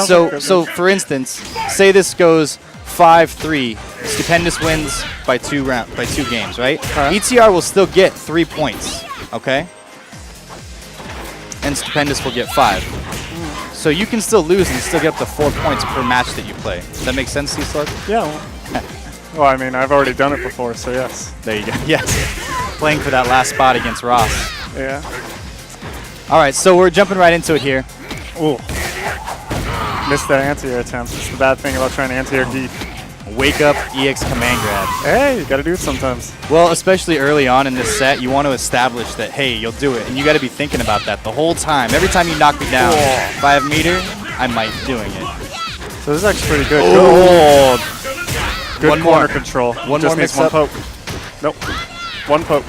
So for instance, say this goes 5-3. Stupendous wins by 2 games, right? ETR will still get 3 points, okay? And Stupendous will get 5. So you can still lose and still get up to 4 points per match that you play. Does that make sense to you, Slug? Yeah. Well, I mean, I've already done it before, so yes. There you go. Yes. Playing for that last spot against Ross. Yeah. All right, so we're jumping right into it here. Ooh. Missed that anti-air attempt. It's the bad thing about trying to anti-air deep. Wake up EX command grab. Hey, you gotta do it sometimes. Well, especially early on in this set, you want to establish that, hey, you'll do it. And you got to be thinking about that the whole time. Every time you knock me down, if I have meter, I might be doing it. So this is actually pretty good. Oh. Good One corner more. control. One just more needs mix one up. poke. Nope. One poke.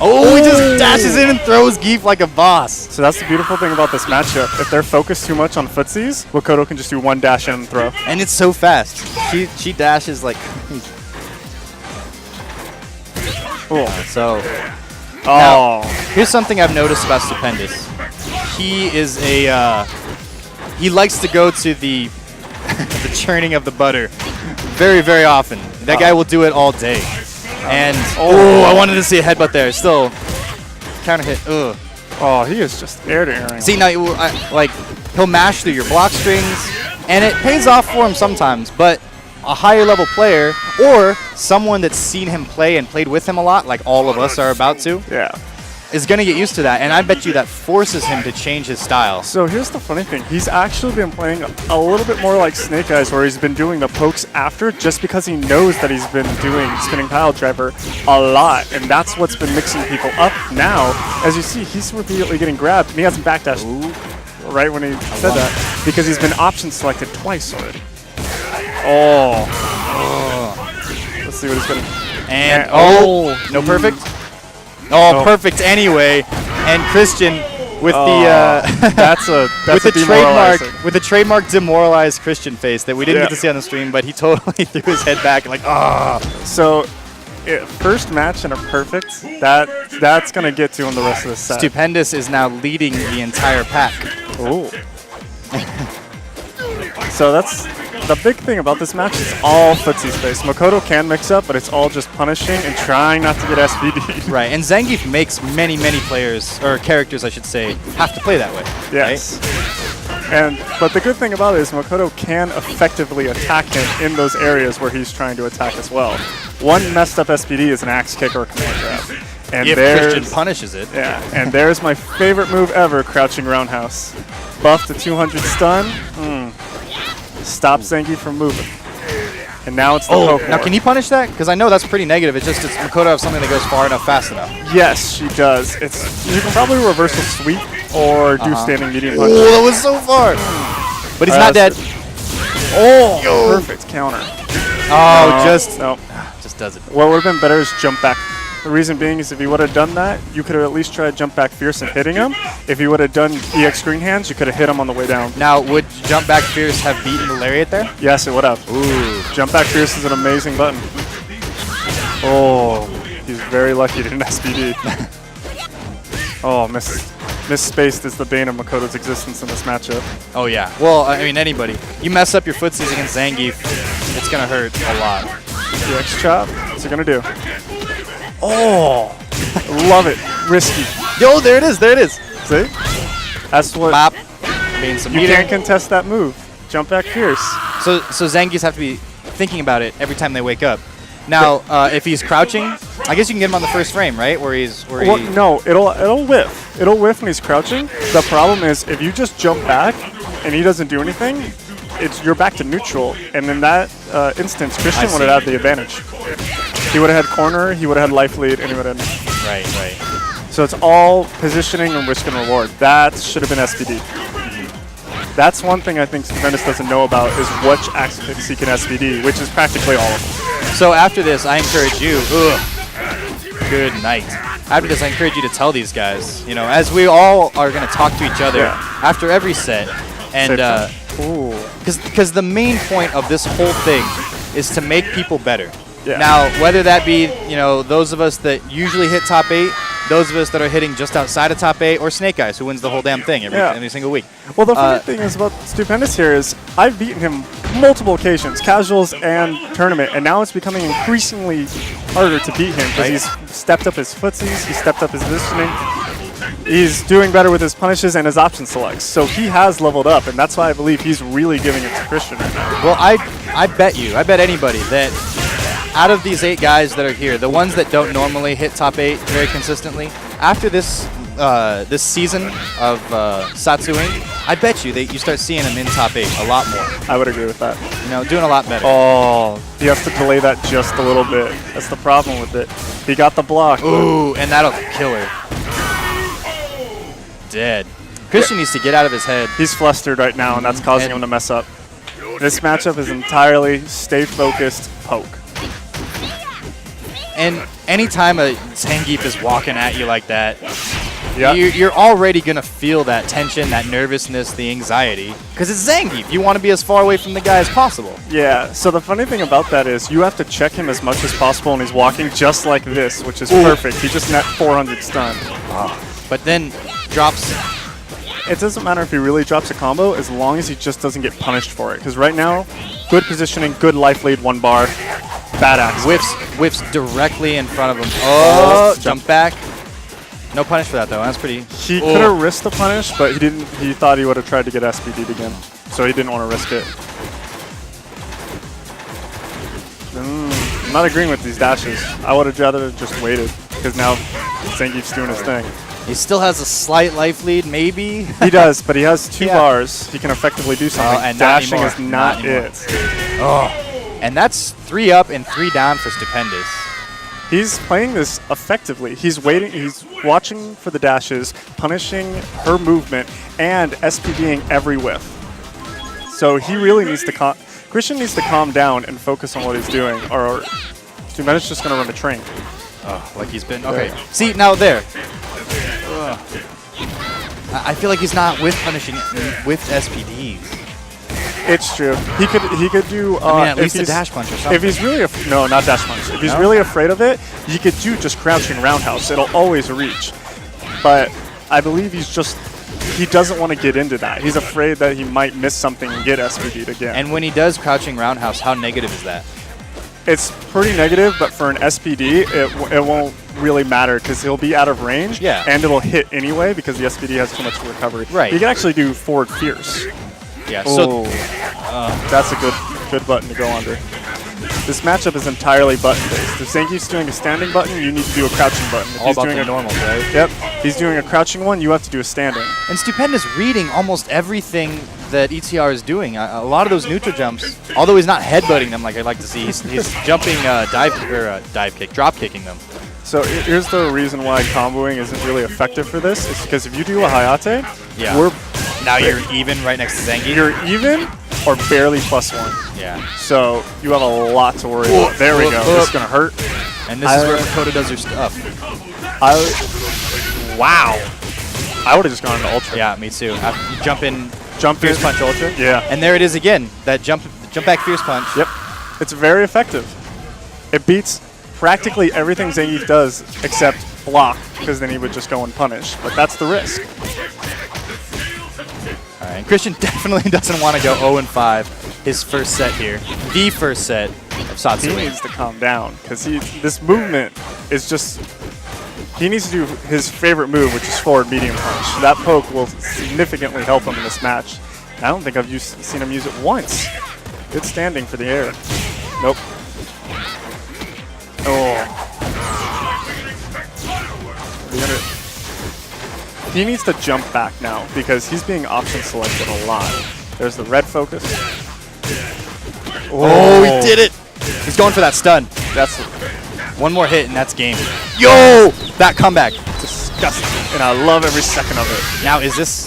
Oh, he just dashes in and throws Geef like a boss. So that's the beautiful thing about this matchup. If they're focused too much on footsies, Makoto can just do one dash in and throw. And it's so fast. She dashes like crazy. Cool. So, Oh. now, here's something I've noticed about Stupendous. He is a, he likes to go to the, the churning of the butter very, very often. That guy will do it all day. And, oh, I wanted to see a headbutt there. Still, counter hit. Ugh. Oh, he is just air-to-airing. See, now, like, he'll mash through your block strings, and it pays off for him sometimes, but a higher level player, or someone that's seen him play and played with him a lot, like all of us are about to, Yeah. is going to get used to that, and I bet you that forces him to change his style. So here's the funny thing. He's actually been playing a little bit more like Snake Eyez, where he's been doing the pokes after just because he knows that he's been doing spinning pile driver a lot, and that's what's been mixing people up now. As you see, he's repeatedly getting grabbed, and he hasn't backdashed right when he said that, because he's been option selected twice already. Oh. Let's see what he's going to... And, oh, no perfect? Oh, perfect anyway. And Christian with the that's with the trademark demoralized Christian face that we didn't get to see on the stream, but he totally threw his head back like, ah. So, first match and a perfect. That's gonna get to him the rest of the set. Stupendous is now leading the entire pack. Ooh. So that's the big thing about this match. Is all footsie space. Makoto can mix up, but it's all just punishing and trying not to get SVD. Right, and Zangief makes many players, or characters I should say, have to play that way. Yes. Right? But the good thing about it is Makoto can effectively attack him in those areas where he's trying to attack as well. One messed up SPD is an axe kick or a command grab. And if Christian punishes it. Yeah, and there's my favorite move ever, crouching roundhouse. Buff to 200 stun. Stop Zangief from moving. And now it's the poke. Now can he punish that? Because I know that's pretty negative. It's just Makoto have something that goes far enough, fast enough. Yes, she does. You can probably reverse a sweep or do standing medium punch. Oh, that was so far. But he's not dead. Oh, perfect counter. Oh, just does it. What would have been better is jump back. The reason being is if he would have done that, you could have at least tried jump back fierce and hitting him. If he would have done EX green hands, you could have hit him on the way down. Now, would jump back fierce have beaten the lariat there? Yes, it would have. Ooh. Jump back fierce is an amazing button. Oh, he's very lucky to didn't SPD. Oh, misspaced is the bane of Makoto's existence in this matchup. Oh, yeah. Well, I mean, anybody. You mess up your footsies against Zangief, it's going to hurt a lot. EX chop, what's it going to do? Oh, love it. Risky. Yo, there it is. There it is. See? That's what... Bop. You can't contest that move. Jump back fierce. So Zangiefs have to be thinking about it every time they wake up. Now, if he's crouching, I guess you can get him on the first frame, right? No, it'll whiff. It'll whiff when he's crouching. The problem is if you just jump back and he doesn't do anything, you're back to neutral. And in that instance, Christian would have had the advantage. He would have had corner, he would have had life lead, and he would have had... Right. So it's all positioning and risk and reward. That should have been SPD. That's one thing I think Stupendous doesn't know about is which axe kicks he can SPD, which is practically all of them. So after this, I encourage you... Good night. After this, I encourage you to tell these guys, you know, as we all are going to talk to each other after every set. And because the main point of this whole thing is to make people better. Yeah. Now, whether that be, you know, those of us that usually hit top 8 those of us that are hitting just outside of top 8, or Snake Eyes, who wins the whole damn thing every single week. Well, the funny thing is about Stupendous here is I've beaten him multiple occasions, casuals and tournament, and now it's becoming increasingly harder to beat him because he's stepped up his footsies, he's stepped up his positioning, he's doing better with his punishes and his option selects. So he has leveled up, and that's why I believe he's really giving it to Christian right now. Well, I bet anybody that out of these 8 guys that are here, the ones that don't normally hit top 8 very consistently, after this this season of Satsu Inc., I bet you that you start seeing them in top 8 a lot more. I would agree with that. You know, doing a lot better. Oh, he has to delay that just a little bit. That's the problem with it. He got the block. Ooh, and that'll kill her. Dead. Christian needs to get out of his head. He's flustered right now, and that's causing him to mess up. This matchup is entirely stay focused poke. And anytime a Zangief is walking at you like that, Yeah. you're already going to feel that tension, that nervousness, the anxiety. Because it's Zangief. You want to be as far away from the guy as possible. Yeah, so the funny thing about that is you have to check him as much as possible, and he's walking just like this, which is perfect. He just net 400 stun. But then drops... It doesn't matter if he really drops a combo as long as he just doesn't get punished for it. Because right now, good positioning, good life lead, 1 bar, bad axe. Whiffs directly in front of him. Oh, jump back. No punish for that though. That's pretty. He could have risked the punish, but he didn't. He thought he would have tried to get SPD'd again, so he didn't want to risk it. I'm not agreeing with these dashes. I would have rather just waited because now Zangief's doing his thing. He still has a slight life lead, maybe. He does, but he has 2 bars. He can effectively do something. And dashing not is not it. Oh, and that's 3 up and 3 down for Stupendous. He's playing this effectively. He's waiting. He's watching for the dashes, punishing her movement, and SPDing every whiff. So he really needs to Christian needs to calm down and focus on what he's doing, or Stupendous just going to run the train. Oh, like he's been... Okay, see, now there. I feel like he's not with punishing with SPDs. It's true. He could do. I mean, at least a dash punch or something. If he's really no, not dash punch. If he's really afraid of it, he could do just crouching roundhouse. It'll always reach. But I believe he doesn't want to get into that. He's afraid that he might miss something and get SPD'd again. And when he does crouching roundhouse, how negative is that? It's pretty negative, but for an SPD, it won't really matter because he'll be out of range. Yeah. And it'll hit anyway because the SPD has too much recovery. Right. He can actually do forward fierce. Yeah. So that's a good button to go under. This matchup is entirely button-based. If Zangief's doing a standing button, you need to do a crouching button. If all about the normals, right? Yep. If he's doing a crouching one, you have to do a standing. And Stupendous reading almost everything that ETR is doing. A lot of those neutral jumps, although he's not headbutting them like I'd like to see, he's jumping dive kick, drop kicking them. So here's the reason why comboing isn't really effective for this. It's because if you do a Hayate, now you're even right next to Zangief. You're even or barely +1. Yeah. So you have a lot to worry about. There we go. This is going to hurt. And this is where Dakota does her stuff. Wow. I would have just gone into Ultra. Yeah, me too. You jump in Fierce Punch Ultra. Yeah. And there it is again. That jump back Fierce Punch. Yep. It's very effective. It beats practically everything Zangief does except block, because then he would just go and punish. But that's the risk. All right, and Christian definitely doesn't want to go 0-5 his first set here. The first set of Satsu. He needs to calm down, because this movement is just... He needs to do his favorite move, which is forward medium punch. That poke will significantly help him in this match. I don't think I've seen him use it once. Good standing for the air. Nope. Oh. He needs to jump back now because he's being option selected a lot. There's the red focus. Oh, he did it! He's going for that stun. That's one more hit and that's game. Yo! That comeback. Disgusting. And I love every second of it. Now, is this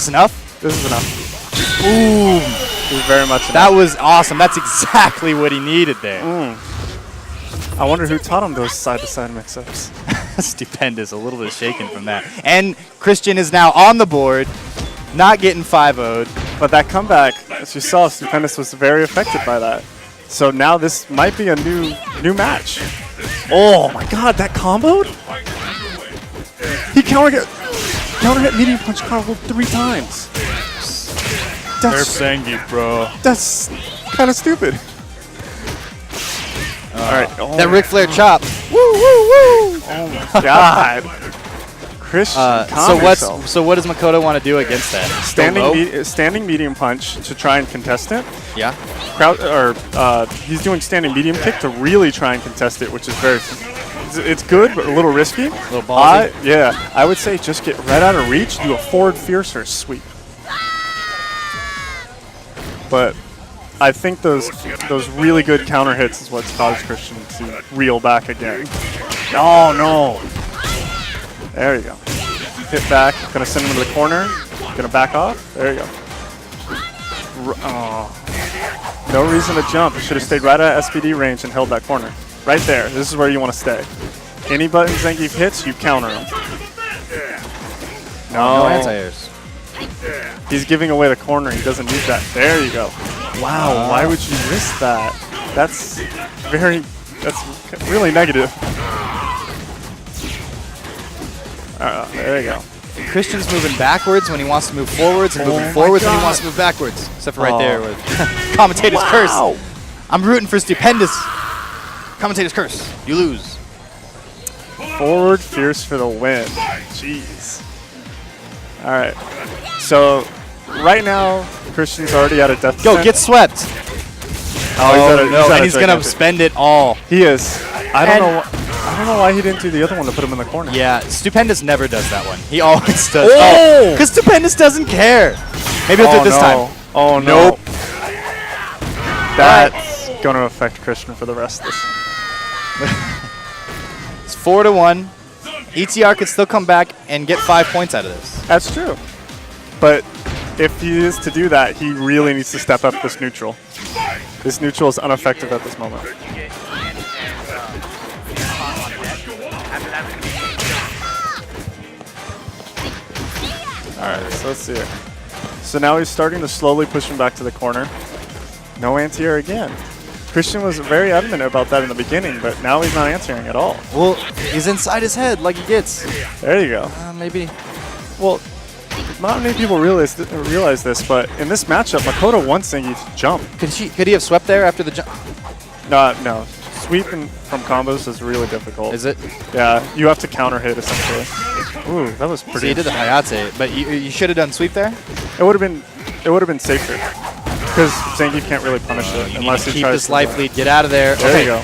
enough? This is enough. Ooh. This is very much enough. That was awesome. That's exactly what he needed there. I wonder who taught him those side-to-side mix-ups. Stupendous, a little bit shaken from that. And Christian is now on the board, not getting 5-0'd. But that comeback, as you saw, Stupendous was very affected by that. So now this might be a new match. Oh my god, that comboed? counter hit medium punch combo 3 times. That's Zangief, bro. That's kind of stupid. All right. Oh, That Ric Flair chop. woo, woo, woo. Oh my God. Christian, calm yourself. So what does Makoto want to do against that? Standing medium punch to try and contest it. Yeah. He's doing standing medium kick to really try and contest it, which is it's good, but a little risky. A little ballsy. Yeah, I would say just get right out of reach, do a forward fierce or a sweep. But I think those really good counter hits is what's caused Christian to reel back again. Oh no! There you go. Hit back. Gonna send him to the corner. Gonna back off. There you go. No reason to jump. You should have stayed right at SPD range and held that corner. Right there. This is where you want to stay. Any button Zangief hits, you counter him. No anti-airs. He's giving away the corner. He doesn't need that. There you go. Wow. Why would you risk that? That's really negative. There you go. Christian's moving backwards when he wants to move forwards, and moving forwards when he wants to move backwards. Except for right there with commentator's curse. I'm rooting for Stupendous. Commentator's curse. You lose. Forward fierce for the win. Jeez. All right. So right now, Christian's already at a death Go, descent. get swept. Oh, no, and he's going to spend it all. He is. I don't know why he didn't do the other one to put him in the corner. Yeah, Stupendous never does that one. He always does. Oh! Because Stupendous doesn't care. Maybe he'll do it this time. Oh, no. Nope. That's going to affect Christian for the rest of this. It's 4-1. ETR could still come back and get 5 points out of this. That's true. But if he is to do that, he really needs to step up this neutral. This neutral is ineffective at this moment. Alright, so let's see it. So now he's starting to slowly push him back to the corner. No anti-air again. Christian was very adamant about that in the beginning, but now he's not answering at all. Well, he's inside his head like he gets. There you go. Maybe. Well, not many people realize this, but in this matchup, Makoto wants Zangief to jump. Could he have swept there after the jump? No. Sweeping from combos is really difficult. Is it? Yeah, you have to counter hit essentially. Ooh, that was pretty. So he did the Hayate, but you should have done sweep there. It would have been safer because Zangief can't really punish it unless he keep tries his to life lead. Get out of there. There you go.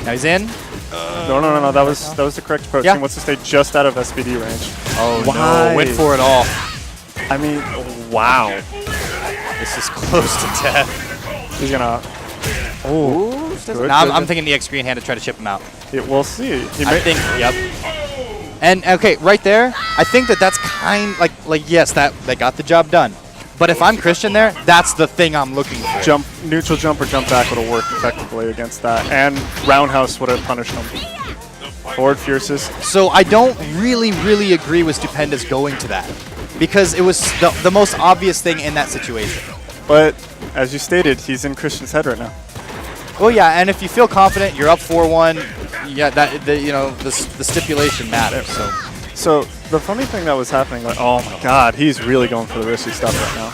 Now he's in. No. That was the correct approach. Yeah. He wants to stay just out of SPD range. Oh Why? no! Went for it all. I mean, wow. This is close to death. He's gonna. Oh. Now I'm thinking the X green hand to try to chip him out. We'll see. I think. Yep. And okay, right there, I think that's kind like yes, that got the job done. But if I'm Christian there, that's the thing I'm looking for. Neutral jump or jump back would have worked effectively against that, and roundhouse would have punished him. Forward fierces. So I don't really agree with Stupendous going to that because it was the most obvious thing in that situation. But as you stated, he's in Christian's head right now. Well, yeah, and if you feel confident, you're up 4-1. Yeah, the stipulation matters. So the funny thing that was happening, like, oh my God, he's really going for the risky stuff right now.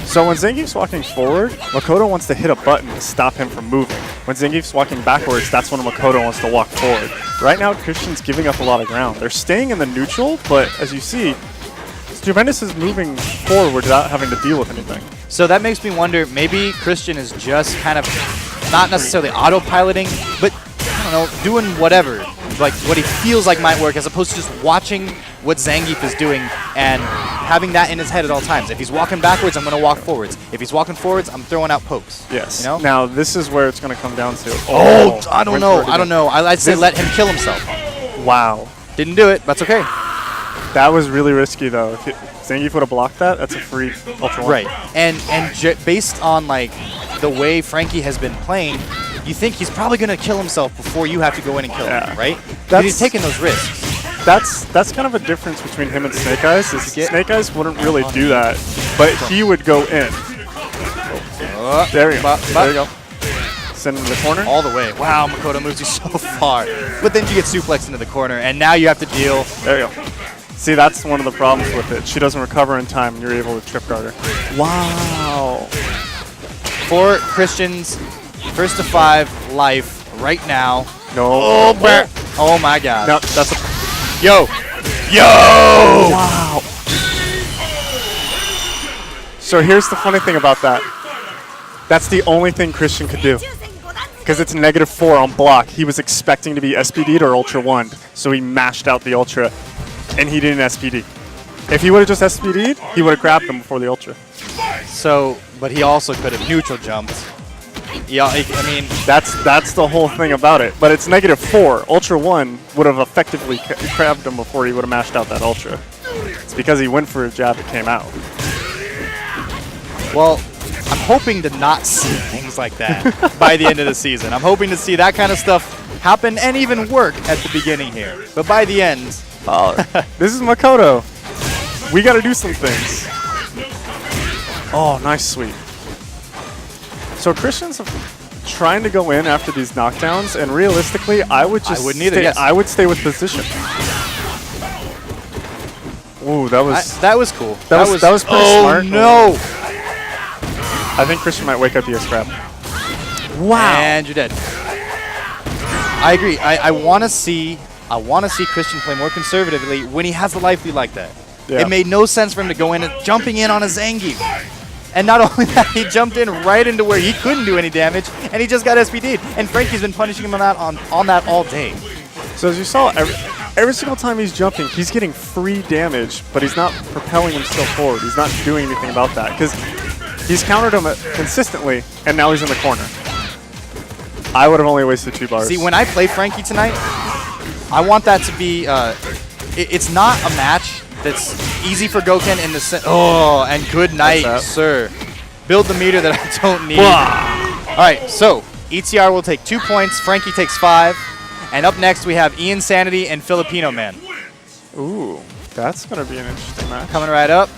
So when Zangief's walking forward, Makoto wants to hit a button to stop him from moving. When Zangief's walking backwards, that's when Makoto wants to walk forward. Right now, Christian's giving up a lot of ground. They're staying in the neutral, but as you see, Stupendous is moving forward without having to deal with anything. So that makes me wonder, maybe Christian is just kind of not necessarily autopiloting, but I don't know, doing whatever, like what he feels like might work, as opposed to just watching what Zangief is doing and having that in his head at all times. If he's walking backwards, I'm going to walk forwards. If he's walking forwards, I'm throwing out pokes. Yes. You know? Now this is where it's going to come down to. I don't know. I'd say let him kill himself. Wow. Didn't do it. That's okay. That was really risky though. If Zangief would have blocked that, that's a free Ultra 1. Right. And based on like the way Frankie has been playing, you think he's probably going to kill himself before you have to go in and kill him, right? Because he's taking those risks. That's kind of a difference between him and Snake Eyez. Snake Eyez wouldn't really do that, but he would go in. There you go. send him to the corner. All the way. Wow, Makoto moves you so far. But then you get suplexed into the corner, and now you have to deal. There you go. See, that's one of the problems with it. She doesn't recover in time, and you're able to trip guard her. Wow. For Christian's first to 5 life right now. No. Oh my god. No, that's a... Yo! Yo! Wow. So here's the funny thing about that. That's the only thing Christian could do. Because it's -4 on block. He was expecting to be SPD'd or Ultra 1'd, so he mashed out the Ultra, and he didn't SPD. If he would have just SPD'd, he would have grabbed him before the Ultra. So, but he also could have neutral jumped. Yeah, I mean... That's the whole thing about it. But it's -4. Ultra 1 would have effectively grabbed him before he would have mashed out that Ultra. It's because he went for a jab that came out. Well, I'm hoping to not see things like that by the end of the season. I'm hoping to see that kind of stuff happen and even work at the beginning here. But by the end... This is Makoto. We got to do some things. Oh, nice sweep. So Christian's trying to go in after these knockdowns, and realistically, I would just I would stay with position. Ooh, that was cool. That was pretty smart. Oh no! I think Christian might wake up the S-grab. Wow. And you're dead. I agree. I want to see Christian play more conservatively when he has a life lead like that. Yeah. It made no sense for him to go in and jumping in on a Zangief. And not only that, he jumped in right into where he couldn't do any damage, and he just got SPD'd. And Frankie's been punishing him on that all day. So as you saw, every single time he's jumping, he's getting free damage, but he's not propelling himself forward. He's not doing anything about that, because he's countered him consistently, and now he's in the corner. I would have only wasted 2 bars. See, when I play Frankie tonight, I want that to be... it's not a match that's easy for Goken in the oh, and good night, sir. Build the meter that I don't need. All right, so ETR will take 2 points. Frankie takes 5. And up next, we have Iansanity and Filipino Man. Ooh, that's going to be an interesting match. Coming right up.